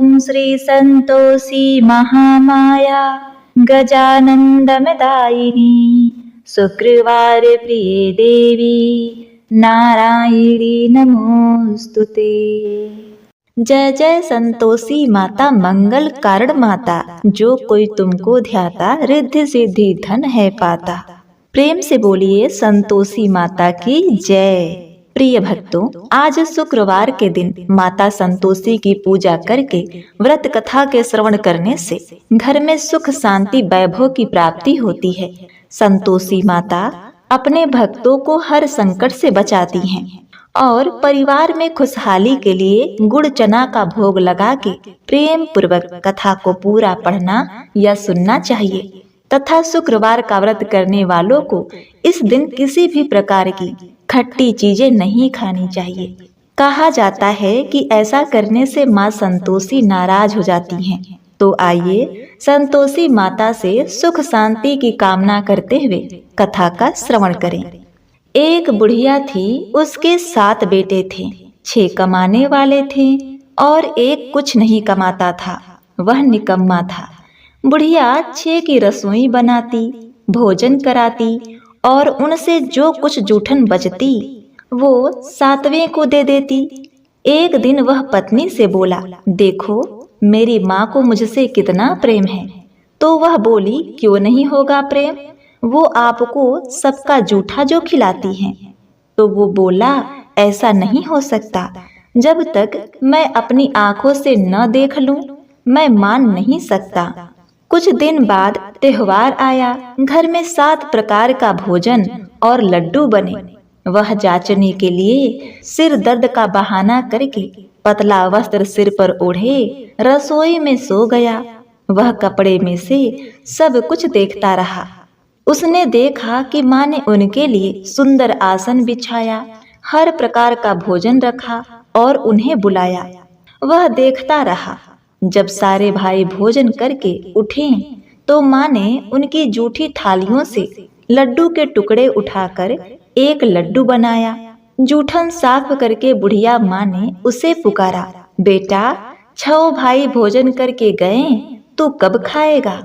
ॐ श्री संतोषी महामाया गजानन्दमदायिनी शुक्रवार प्रिय देवी नारायणी नमोस्तुते। जय जय संतोषी माता मंगल कारण माता, जो कोई तुमको ध्याता रिद्धि सिद्धि धन है पाता। प्रेम से बोलिए संतोषी माता की जय। प्रिय भक्तों, आज शुक्रवार के दिन माता संतोषी की पूजा करके व्रत कथा के श्रवण करने से घर में सुख शांति वैभव की प्राप्ति होती है। संतोषी माता अपने भक्तों को हर संकट से बचाती हैं और परिवार में खुशहाली के लिए गुड़ चना का भोग लगा के प्रेम पूर्वक कथा को पूरा पढ़ना या सुनना चाहिए तथा शुक्रवार का व्रत करने वालों को इस दिन किसी भी प्रकार की खट्टी चीजें नहीं खानी चाहिए। कहा जाता है कि ऐसा करने से माँ संतोषी नाराज हो जाती हैं। तो आइए संतोषी माता से सुख शांति की कामना करते हुए कथा का श्रवण करें। एक बुढ़िया थी, उसके 7 बेटे थे। 6 कमाने वाले थे और एक कुछ नहीं कमाता था, वह निकम्मा था। बुढ़िया 6 की रसोई बनाती, भोजन कराती और उनसे जो कुछ जूठन बचती वो 7वें को दे देती। एक दिन वह पत्नी से बोला, देखो मेरी माँ को मुझसे कितना प्रेम है। तो वह बोली, क्यों नहीं होगा प्रेम, वो आपको सबका जूठा जो खिलाती हैं। तो वो बोला, ऐसा नहीं हो सकता, जब तक मैं अपनी आंखों से न देख लूं मैं मान नहीं सकता। कुछ दिन बाद त्योहार आया। घर में 7 प्रकार का भोजन और लड्डू बने। वह जांचने के लिए सिर दर्द का बहाना करके पतला वस्त्र सिर पर ओढ़े रसोई में सो गया। वह कपड़े में से सब कुछ देखता रहा। उसने देखा कि माँ ने उनके लिए सुंदर आसन बिछाया, हर प्रकार का भोजन रखा और उन्हें बुलाया। वह देखता रहा। जब सारे भाई भोजन करके उठे तो माँ ने उनकी जूठी थालियों से लड्डू के टुकड़े उठाकर एक लड्डू बनाया। जूठन साफ करके बुढ़िया माँ ने उसे पुकारा, बेटा 6 भाई भोजन करके गए, तू कब खाएगा?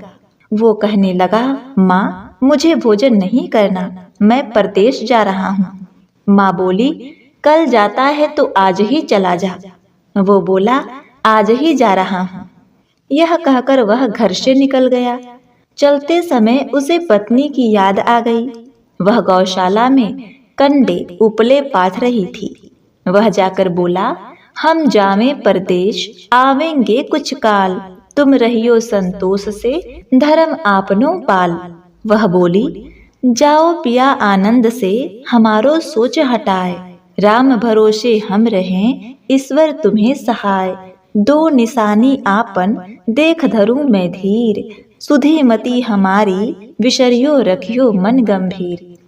वो कहने लगा, माँ मुझे भोजन नहीं करना, मैं परदेश जा रहा हूँ। माँ बोली, कल जाता है तो आज ही चला जा। वो बोला, आज ही जा रहा हूँ। यह कहकर वह घर से निकल गया। चलते समय उसे पत्नी की याद आ गई। वह गौशाला में कंडे उपले पाथ रही थी। वह जाकर बोला, हम जावें परदेश, आवेंगे कुछ काल, तुम रहियो संतोष से धर्म आपनो पाल। वह बोली, जाओ पिया आनंद से, हमारो सोच हटाए, राम भरोसे हम रहें, ईश्वर तुम्हें सहाय। 2 निशानी आपन देख धरूं मैं धीर, सुधी मति हमारी विसरियो रखियो मन गंभीर।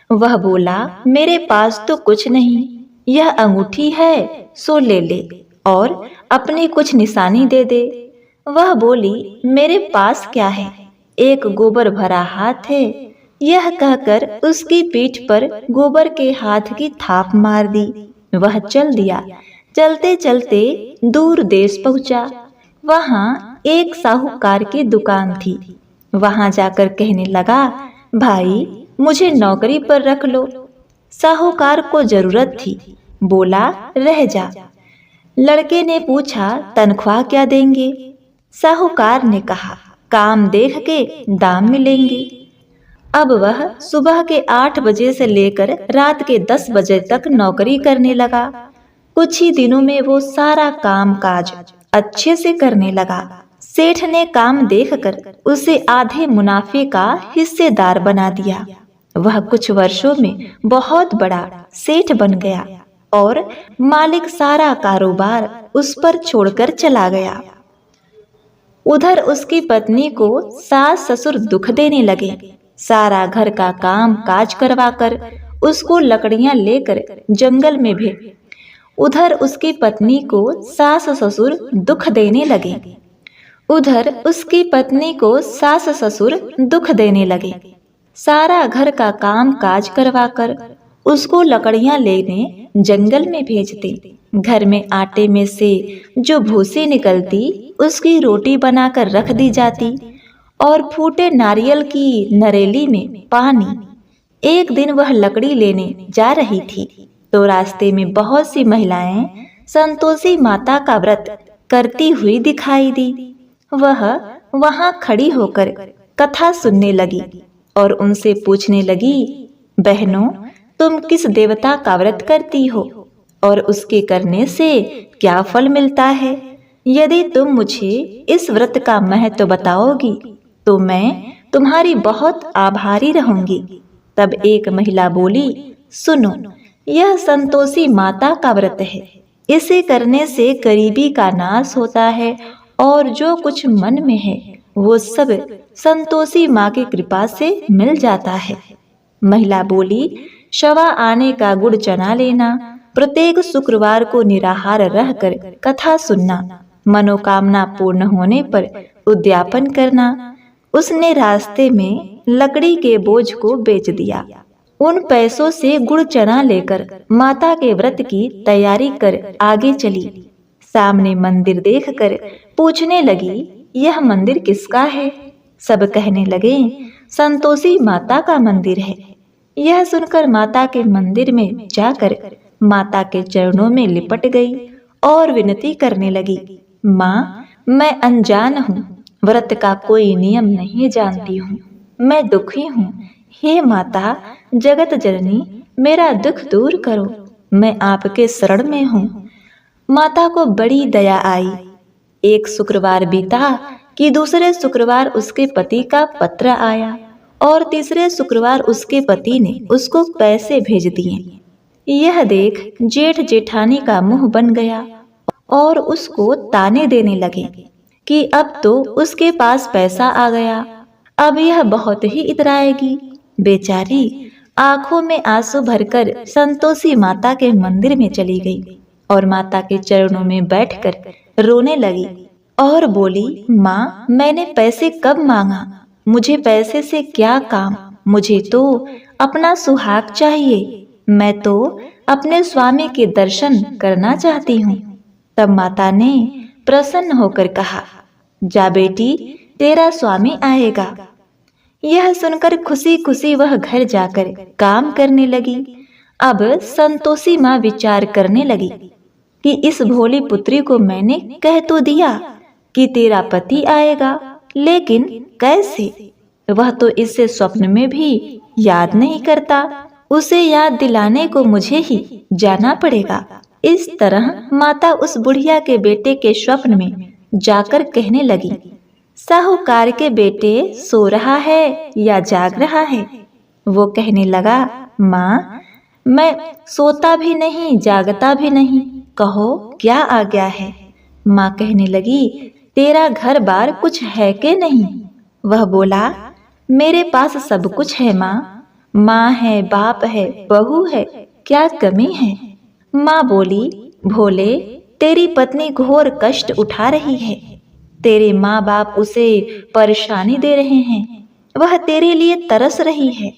वह बोला, मेरे पास तो कुछ नहीं, यह अंगूठी है सो ले ले और अपनी कुछ निशानी दे दे। वह बोली, मेरे पास क्या है, एक गोबर भरा हाथ है। यह कहकर उसकी पीठ पर गोबर के हाथ की थाप मार दी। वह चल दिया। चलते चलते दूर देश पहुंचा। वहां एक साहूकार की दुकान थी। वहां जाकर कहने लगा, भाई मुझे नौकरी पर रख लो। साहूकार को जरूरत थी, बोला, रह जा। लड़के ने पूछा, तनख्वाह क्या देंगे? साहूकार ने कहा, काम देख के दाम मिलेंगे। अब वह सुबह के 8 बजे से लेकर रात के 10 बजे तक नौकरी करने लगा। कुछ ही दिनों में वो सारा काम काज अच्छे से करने लगा। सेठ ने काम देखकर उसे आधे मुनाफे का हिस्सेदार बना दिया। वह कुछ वर्षों में बहुत बड़ा सेठ बन गया और मालिक सारा कारोबार उस पर छोड़कर चला गया। उधर उसकी पत्नी को सास ससुर दुख देने लगे। सारा घर का काम काज करवाकर उसको लकड़ियां लेकर जंगल में भेज। उधर उसकी पत्नी को सास ससुर दुख देने लगे। सारा घर का काम काज करवाकर उसको लकड़ियां लेने जंगल में भेजते। घर में आटे में से जो भूसी निकलती उसकी रोटी बनाकर रख दी जाती और फूटे नारियल की नरेली में पानी। एक दिन वह लकड़ी लेने जा रही थी तो रास्ते में बहुत सी महिलाएं संतोषी माता का व्रत करती हुई दिखाई दी। वह वहां खड़ी होकर कथा सुनने लगी और उनसे पूछने लगी, बहनों, तुम किस देवता का व्रत करती हो और उसके करने से क्या फल मिलता है? यदि तुम मुझे इस व्रत का महत्व बताओगी तो मैं तुम्हारी बहुत आभारी रहूंगी। तब एक महिला बोली, सुनो, यह संतोषी माता का व्रत है। इसे करने से गरीबी का नाश होता है और जो कुछ मन में है वो सब संतोषी माँ की कृपा से मिल जाता है। महिला बोली, शवा आने का गुड़ चना लेना, प्रत्येक शुक्रवार को निराहार रहकर कथा सुनना, मनोकामना पूर्ण होने पर उद्यापन करना। उसने रास्ते में लकड़ी के बोझ को बेच दिया। उन पैसों से गुड़ चना लेकर माता के व्रत की तैयारी कर आगे चली। सामने मंदिर देखकर पूछने लगी, यह मंदिर किसका है? सब कहने लगे, संतोषी माता का मंदिर है। यह सुनकर माता के मंदिर में जाकर माता के चरणों में लिपट गई और विनती करने लगी, माँ, मैं अनजान हूँ, व्रत का कोई नियम नहीं जानती हूँ, मैं दुखी हूँ। हे माता जगत जननी, मेरा दुख दूर करो, मैं आपके शरण में हूँ। माता को बड़ी दया आई। एक शुक्रवार बीता कि दूसरे शुक्रवार उसके पति का पत्र आया और तीसरे शुक्रवार उसके पति ने उसको पैसे भेज दिए। यह देख जेठ जेठानी का मुंह बन गया और उसको ताने देने लगे कि अब तो उसके पास पैसा आ गया, अब यह बहुत ही इतराएगी। बेचारी आंखों में आंसू भरकर संतोषी माता के मंदिर में चली गई और माता के चरणों में बैठकर रोने लगी और बोली, माँ, मैंने पैसे कब मांगा? मुझे पैसे से क्या काम? मुझे तो अपना सुहाग चाहिए। मैं तो अपने स्वामी के दर्शन करना चाहती हूँ। तब माता ने प्रसन्न होकर कहा, जा बेटी, तेरा स्वामी आएगा। यह सुनकर खुशी खुशी वह घर जाकर काम करने लगी। अब संतोषी माँ विचार करने लगी कि इस भोली पुत्री को मैंने कह तो दिया कि तेरा पति आएगा, लेकिन कैसे? वह तो इससे स्वप्न में भी याद नहीं करता। उसे याद दिलाने को मुझे ही जाना पड़ेगा। इस तरह माता उस बुढ़िया के बेटे के स्वप्न में जाकर कहने लगी, साहूकार के बेटे सो रहा है या जाग रहा है? वो कहने लगा, माँ, मैं सोता भी नहीं जागता भी नहीं, कहो क्या आज्ञा है? माँ कहने लगी, तेरा घर बार कुछ है के नहीं? वह बोला, मेरे पास सब कुछ है माँ, माँ है, बाप है, बहू है, क्या कमी है? माँ बोली, भोले, तेरी पत्नी घोर कष्ट उठा रही है, तेरे माँ बाप उसे परेशानी दे रहे हैं, वह तेरे लिए तरस रही है,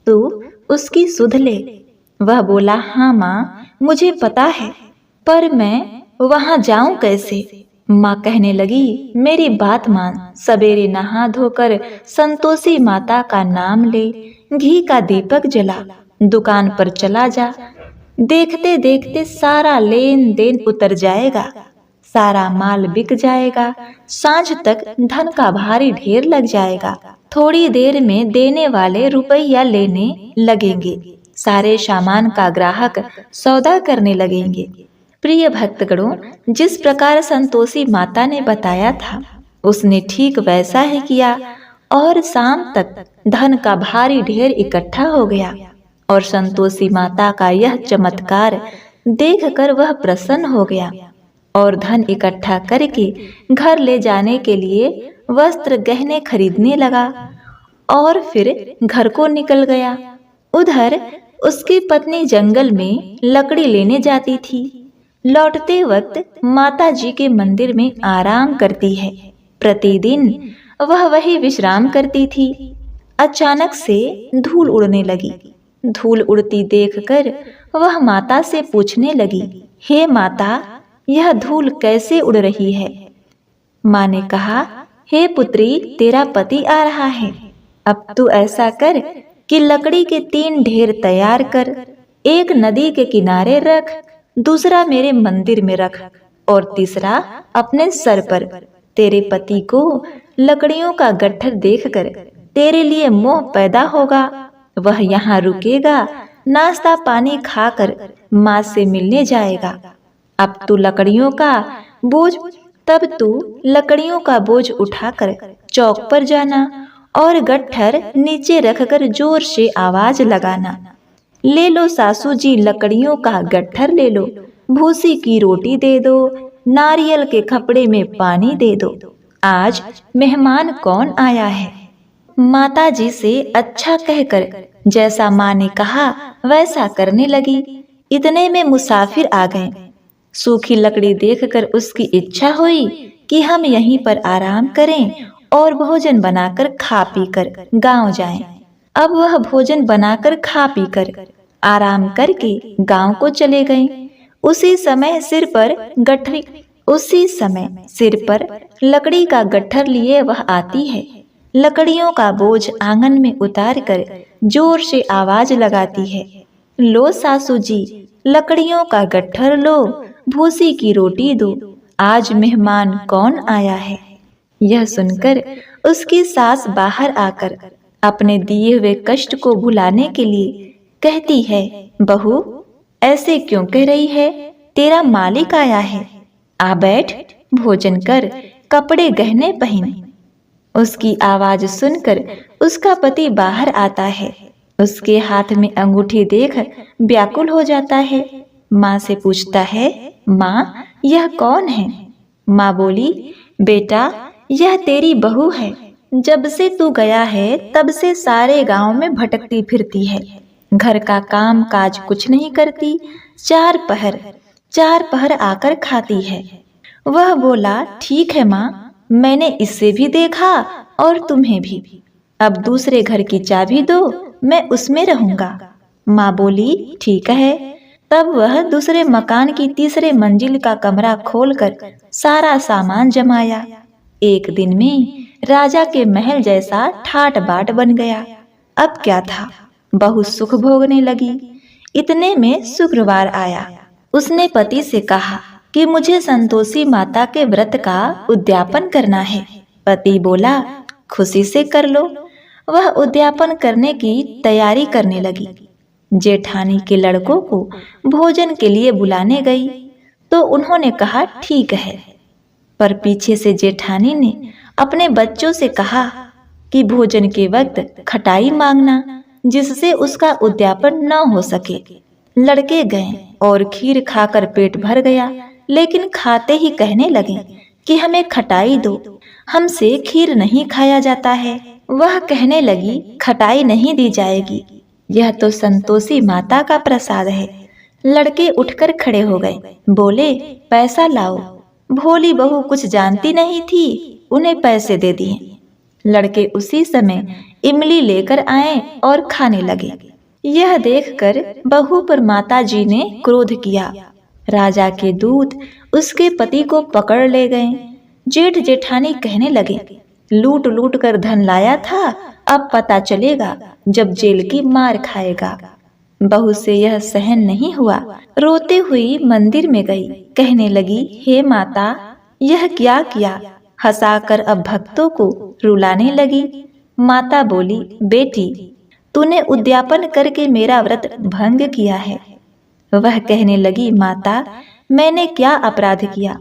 तू उसकी सुध ले। वह बोला, हाँ माँ, मुझे पता है, पर मैं वहां जाऊं कैसे? माँ कहने लगी, मेरी बात मान, सवेरे नहा धोकर संतोषी माता का नाम ले, घी का दीपक जला, दुकान पर चला जा, देखते देखते सारा लेन देन उतर जाएगा, सारा माल बिक जाएगा, सांझ तक धन का भारी ढेर लग जाएगा, थोड़ी देर में देने वाले रुपया लेने लगेंगे, सारे सामान का ग्राहक सौदा करने लगेंगे। प्रिय भक्तगणों, जिस प्रकार संतोषी माता ने बताया था उसने ठीक वैसा ही किया और शाम तक धन का भारी ढेर इकट्ठा हो गया और संतोषी माता का यह चमत्कार देखकर वह प्रसन्न हो गया और धन इकट्ठा करके घर ले जाने के लिए वस्त्र गहने खरीदने लगा और फिर घर को निकल गया। उधर उसकी पत्नी जंगल में लकड़ी लेने जाती थी। लौटते वक्त माता जी के मंदिर में आराम करती है। प्रतिदिन वह वही विश्राम करती थी। अचानक से धूल उड़ने लगी। धूल उड़ती देखकर वह माता से पूछने लगी, हे माता, यह धूल कैसे उड़ रही है? माँ ने कहा, हे पुत्री, तेरा पति आ रहा है। अब तू ऐसा कर कि लकड़ी के 3 ढेर तैयार कर, एक नदी के किनारे रख, दूसरा मेरे मंदिर में रख और तीसरा अपने सर पर। तेरे पति को लकड़ियों का गट्ठर देखकर तेरे लिए मोह पैदा होगा। वह यहाँ रुकेगा, नाश्ता पानी खाकर माँ से मिलने जाएगा। अब तू लकड़ियों का बोझ उठाकर चौक पर जाना और गट्ठर नीचे रखकर जोर से आवाज लगाना, ले लो सासू जी लकड़ियों का गट्ठर ले लो, भूसी की रोटी दे दो, नारियल के कपड़े में पानी दे दो, आज मेहमान कौन आया है। माता जी से अच्छा कहकर जैसा माँ ने कहा वैसा करने लगी। इतने में मुसाफिर आ गए। सूखी लकड़ी देखकर उसकी इच्छा हुई कि हम यहीं पर आराम करें और भोजन बनाकर खा पीकर गांव जाएं। अब वह भोजन बनाकर खा पीकर आराम करके गांव को चले गए। उसी समय सिर पर लकड़ी का गट्ठर लिए वह आती है। लकड़ियों का बोझ आंगन में उतार कर जोर से आवाज लगाती है, लो सासू जी लकड़ियों का गट्ठर लो, भूसी की रोटी दो, आज मेहमान कौन आया है। यह सुनकर उसकी सास बाहर आकर अपने दिए हुए कष्ट को भुलाने के लिए कहती है, बहू ऐसे क्यों कह रही है, तेरा मालिक आया है, आ बैठ, भोजन कर, कपड़े गहने पहन। उसकी आवाज सुनकर उसका पति बाहर आता है। उसके हाथ में अंगूठी देख व्याकुल हो जाता है। माँ से पूछता है, माँ यह कौन है? माँ बोली, बेटा यह तेरी बहू है। जब से तू गया है तब से सारे गांव में भटकती फिरती है, घर का काम काज कुछ नहीं करती, चार पहर आकर खाती है। वह बोला, ठीक है माँ, मैंने इससे भी देखा और तुम्हें भी। अब दूसरे घर की चाबी दो, मैं उसमें रहूंगा। माँ बोली, ठीक है। तब वह दूसरे मकान की तीसरे मंजिल का कमरा खोलकर सारा सामान जमाया। एक दिन में राजा के महल जैसा ठाट बाट बन गया। अब क्या था, बहुत सुख भोगने लगी। इतने में शुक्रवार आया। उसने पति से कहा कि मुझे संतोषी माता के व्रत का उद्यापन करना है। पति बोला, खुशी से कर लो। वह उद्यापन करने की तैयारी करने लगी। जेठानी के लड़कों को भोजन के लिए बुलाने गई तो उन्होंने कहा, ठीक है। पर पीछे से जेठानी ने अपने बच्चों से कहा कि भोजन के वक्त खटाई मांगना, जिससे उसका उद्यापन न हो सके। लड़के गए और खीर खाकर पेट भर गया, लेकिन खाते ही कहने लगे कि हमें खटाई दो, हमसे खीर नहीं खाया जाता है। वह कहने लगी, खटाई नहीं दी जाएगी, यह तो संतोषी माता का प्रसाद है। लड़के उठकर खड़े हो गए, बोले, पैसा लाओ। भोली बहू कुछ जानती नहीं थी, उन्हें पैसे दे दिए। लड़के उसी समय इमली लेकर आए और खाने लगे। यह देखकर बहू पर माता जी ने क्रोध किया। राजा के दूत उसके पति को पकड़ ले गए। जेठ जेठानी कहने लगे, लूट लूट कर धन लाया था, अब पता चलेगा जब जेल की मार खाएगा। बहू से यह सहन नहीं हुआ, रोते हुई मंदिर में गई। कहने लगी, हे माता, यह क्या किया? हंसाकर अब भक्तों को रुलाने लगी। माता बोली, बेटी, तूने उद्यापन करके मेरा व्रत भंग किया है। वह कहने लगी, माता, मैंने क्या अपराध किया?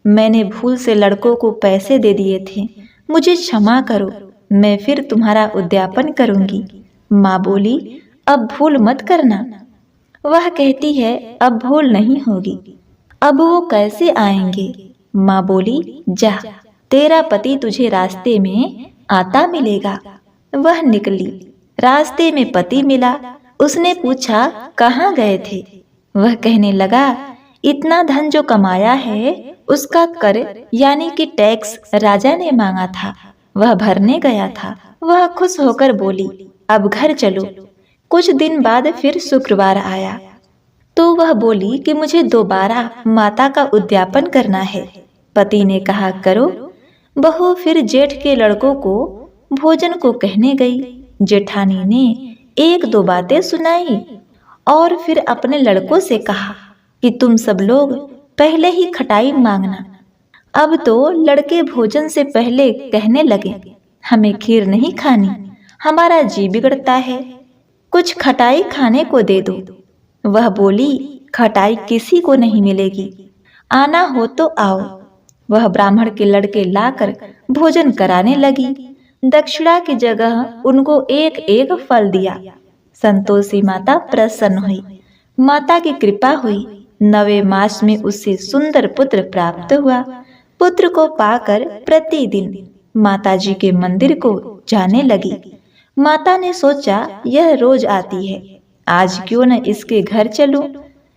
मैंने भूल से लड़कों को पैसे दे दिए थे, मुझे क्षमा करो, मैं फिर तुम्हारा उद्यापन करूंगी। माँ बोली, अब भूल मत करना। वह कहती है, अब भूल नहीं होगी। अब वो कैसे आएंगे? माँ बोली, जा, तेरा पति तुझे रास्ते में आता मिलेगा। वह निकली, रास्ते में पति मिला। उसने पूछा, कहाँ गए थे? वह कहने लगा, इतना धन जो कमाया है उसका कर यानी कि टैक्स राजा ने मांगा था, वह भरने गया था। वह खुश होकर बोली, अब घर चलो। कुछ दिन बाद फिर शुक्रवार आया तो वह बोली कि मुझे दोबारा माता का उद्यापन करना है। पति ने कहा करो। बहू फिर जेठ के लड़कों को भोजन को कहने गई। जेठानी ने एक दो बातें सुनाई और फिर अपने लड़कों से कहा कि तुम सब लोग पहले ही खटाई मांगना। अब तो लड़के भोजन से पहले कहने लगे हमें खीर नहीं खानी, हमारा जी बिगड़ता है, कुछ खटाई खाने को दे दो। वह बोली खटाई किसी को नहीं मिलेगी, आना हो तो आओ। वह ब्राह्मण के लड़के लाकर भोजन कराने लगी। दक्षिणा की जगह उनको एक एक फल दिया। संतोषी माता प्रसन्न हुई। माता की कृपा हुई। 9वें मास में उसे सुंदर पुत्र प्राप्त हुआ। पुत्र को पाकर प्रतिदिन माता जी के मंदिर को जाने लगी। माता ने सोचा यह रोज आती है, आज क्यों न इसके घर चलूं।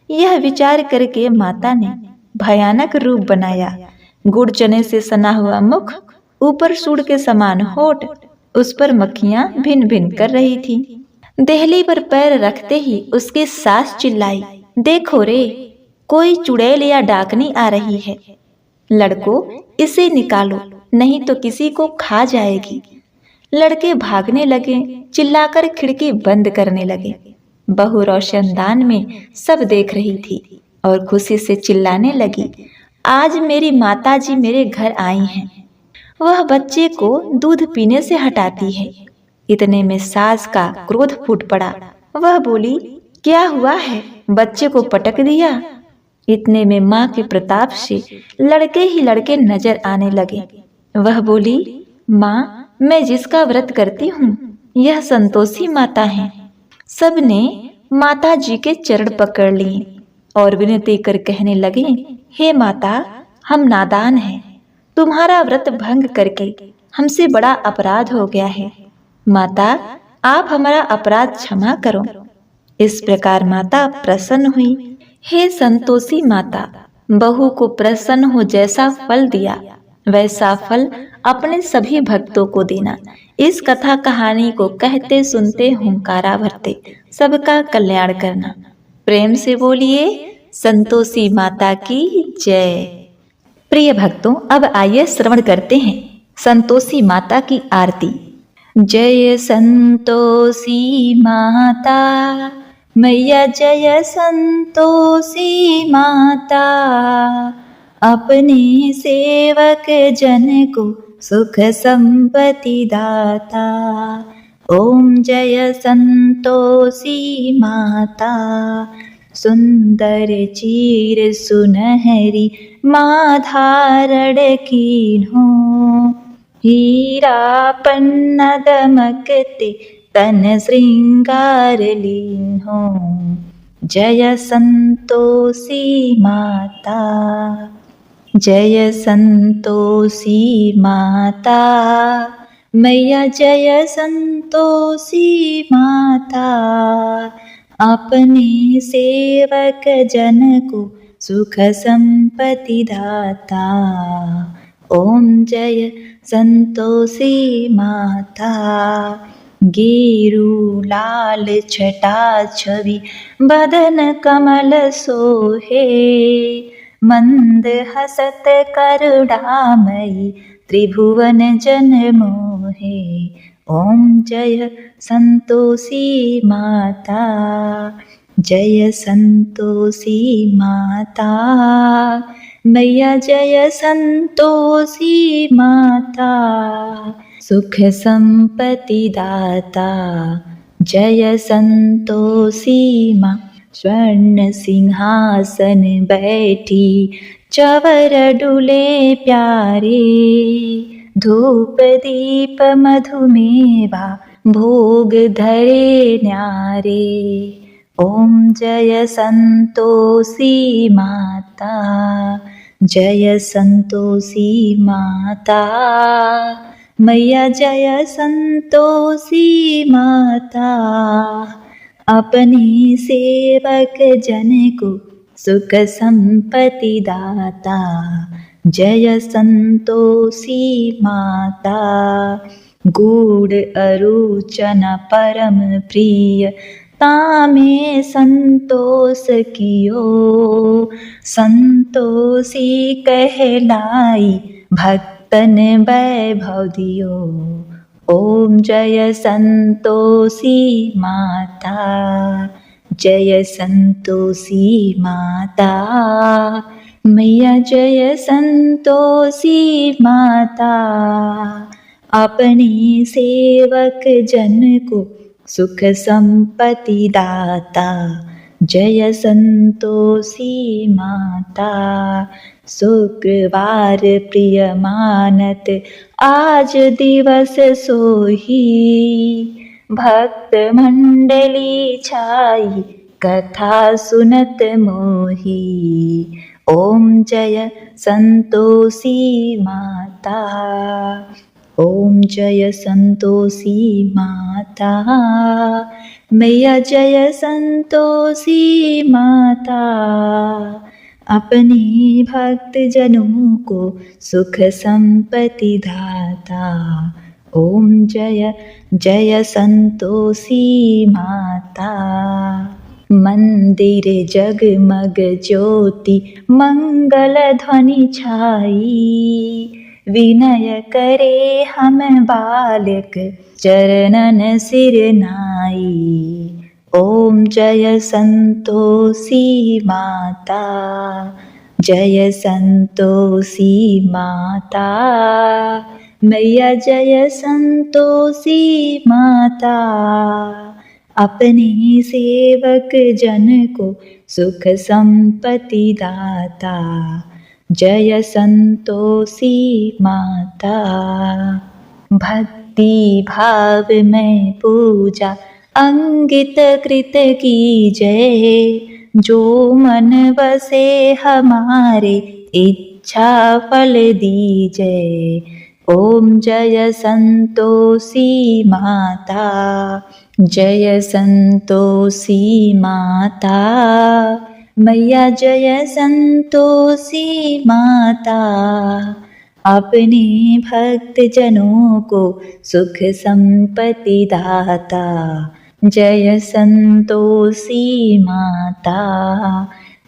यह विचार करके माता ने भयानक रूप बनाया। गुड़ चने से सना हुआ मुख, ऊपर सूंड के समान होठ, उस पर मक्खियां भिन भिन कर रही थी। देहली पर पैर रखते ही उसकी सास चिल्लाई देखो रे, कोई चुड़ैल या डाकनी आ रही है, लड़को इसे निकालो नहीं तो किसी को खा जाएगी। लड़के भागने लगे, चिल्लाकर खिड़की बंद करने लगे। बहू रोशनदान में सब देख रही थी और खुशी से चिल्लाने लगी आज मेरी माताजी मेरे घर आई हैं। वह बच्चे को दूध पीने से हटाती है। इतने में सास का क्रोध फूट पड़ा। वह बोली क्या हुआ है, बच्चे को पटक दिया। इतने में माँ के प्रताप से लड़के ही लड़के नजर आने लगे। वह बोली माँ, मैं जिसका व्रत करती हूँ यह संतोषी माता है। सबने माता जी के चरण पकड़ लिए और विनती कर कहने लगे हे माता, हम नादान हैं, तुम्हारा व्रत भंग करके हमसे बड़ा अपराध हो गया है। माता, आप हमारा अपराध क्षमा करो। इस प्रकार माता प्रसन्न हुई। हे संतोषी माता, बहू को प्रसन्न हो जैसा फल दिया वैसा फल अपने सभी भक्तों को देना। इस कथा कहानी को कहते सुनते हुंकारा भरते सबका कल्याण करना। प्रेम से बोलिए संतोषी माता की जय। प्रिय भक्तों, अब आइए श्रवण करते हैं संतोषी माता की आरती। जय संतोषी माता मैया, जय संतोषी माता, अपने सेवक जन को सुख संपत्ति दाता। ओम जय संतोषी माता, सुंदर चीर सुनहरी माँ धारण कीन्हो, हीरा पन्ना दमकते तन श्रृंगार लीन्हो। जय संतोषी माता, जय संतोषी माता मैया, जय संतोषी माता, अपने सेवक जन को सुख संपत्ति दाता। ओम जय संतोषी माता। गेरू लाल छटा छवि बदन कमल सोहे, मंद हसत करुणामयी त्रिभुवन जन मोहे। ओम जय संतोषी माता, जय संतोषी माता मैया, जय संतोषी माता, सुख संपत्ति दाता। जय संतोषी माँ, स्वर्ण सिंहासन बैठी चवर डुले प्यारे, धूप दीप मधुमेवा भोग धरे न्यारे। ओम जय संतोषी माता, जय संतोषी माता मैया, जय संतोषी माता, अपने सेवक जन को सुख संपत्ति दाता। जय संतोषी माता, गूढ़ अरुचन परम प्रिय तामे संतोष कियो, संतोषी कहलाई भक्तन वैभव दियो। ओम जय संतोषी माता, जय संतोषी माता, मैया जय संतोषी माता। अपने सेवक जन को सुख संपत्ति दाता, जय संतोषी माता। शुक्रवार प्रिय मानत आज दिवस सोही, भक्त मंडली छाई कथा सुनत मोही। ओम जय संतोषी माता, ओम जय संतोषी माता, मैया जय संतोषी माता। अपने भक्त जनों को सुख संपत्ति दाता, ओम जय जय संतोषी माता। मंदिर जगमग ज्योति मंगल ध्वनि छाई, विनय करे हम बालक चरणन सिर नाई। ओम जय संतोषी माता, जय संतोषी माता, मैया जय संतोषी माता। अपने सेवक जन को सुख संपत्ति दाता, जय संतोषी माता। भक्ति भाव में पूजा अंकित कृत की जय, जो मन बसे हमारे इच्छा फल दीजय। ओम जय संतोषी माता, जय संतोषी माता, मैया जय संतोषी माता। अपने भक्त जनों को सुख संपत्ति दाता, जय संतोषी माता।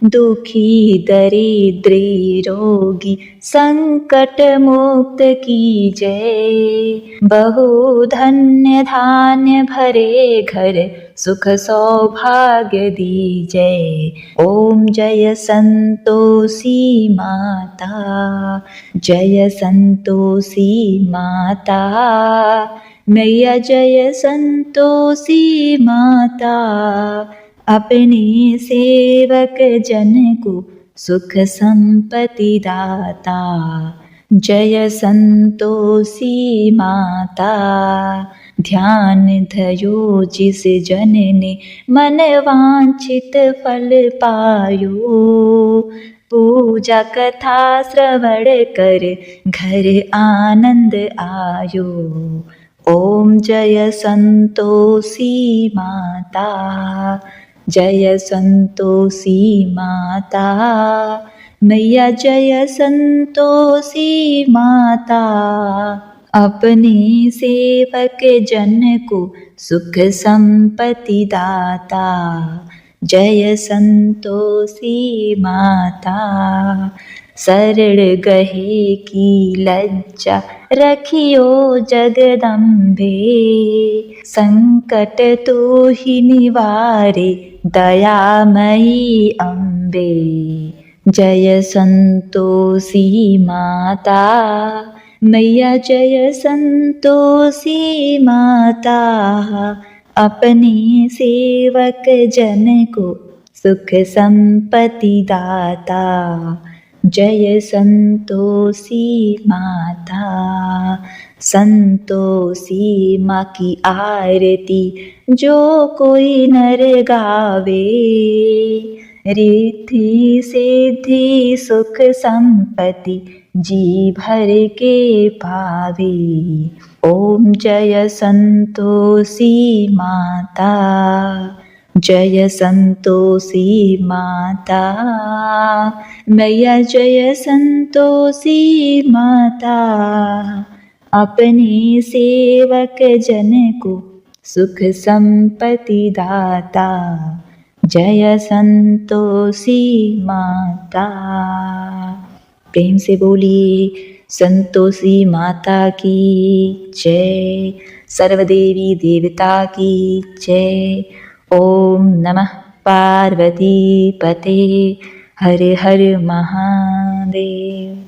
दुखी दरिद्री रोगी संकट मुक्त की जय, बहु धन्य धान्य भरे घर सुख सौभाग्य दीजय। ओम जय संतोषी माता, जय संतोषी माता, मैया जय संतोषी माता। अपने सेवक जन को सुख संपत्ति दाता, जय संतोषी माता। ध्यान धयो जिस जन ने मन वांछित फल पायो, पूजा कथा श्रवण कर घर आनंद आयो। ओम जय संतोषी माता, जय संतोषी माता, मैया जय संतोषी माता। अपने सेवक जन को सुख संपत्ति दाता, जय संतोषी माता। शरण गहे की लज्जा रखियो जगदम्बे, संकट तू ही निवारे दयामयी अम्बे। जय संतोषी माता, मैया जय संतोषी माता। अपने सेवक जन को सुख संपत्ति दाता, जय संतोषी माता। संतोषी माँ की आरती जो कोई नर गावे, रिद्धि सिद्धि सुख संपत्ति जी भर के पावे। ओम जय संतोषी माता, जय संतोषी माता, मैया जय संतोषी माता। अपने सेवक जन को सुख संपत्ति दाता, जय संतोषी माता। प्रेम से बोलिए संतोषी माता की जय, सर्वदेवी देवता की जय। ओम नमः पार्वती पते, हर हर महादेव।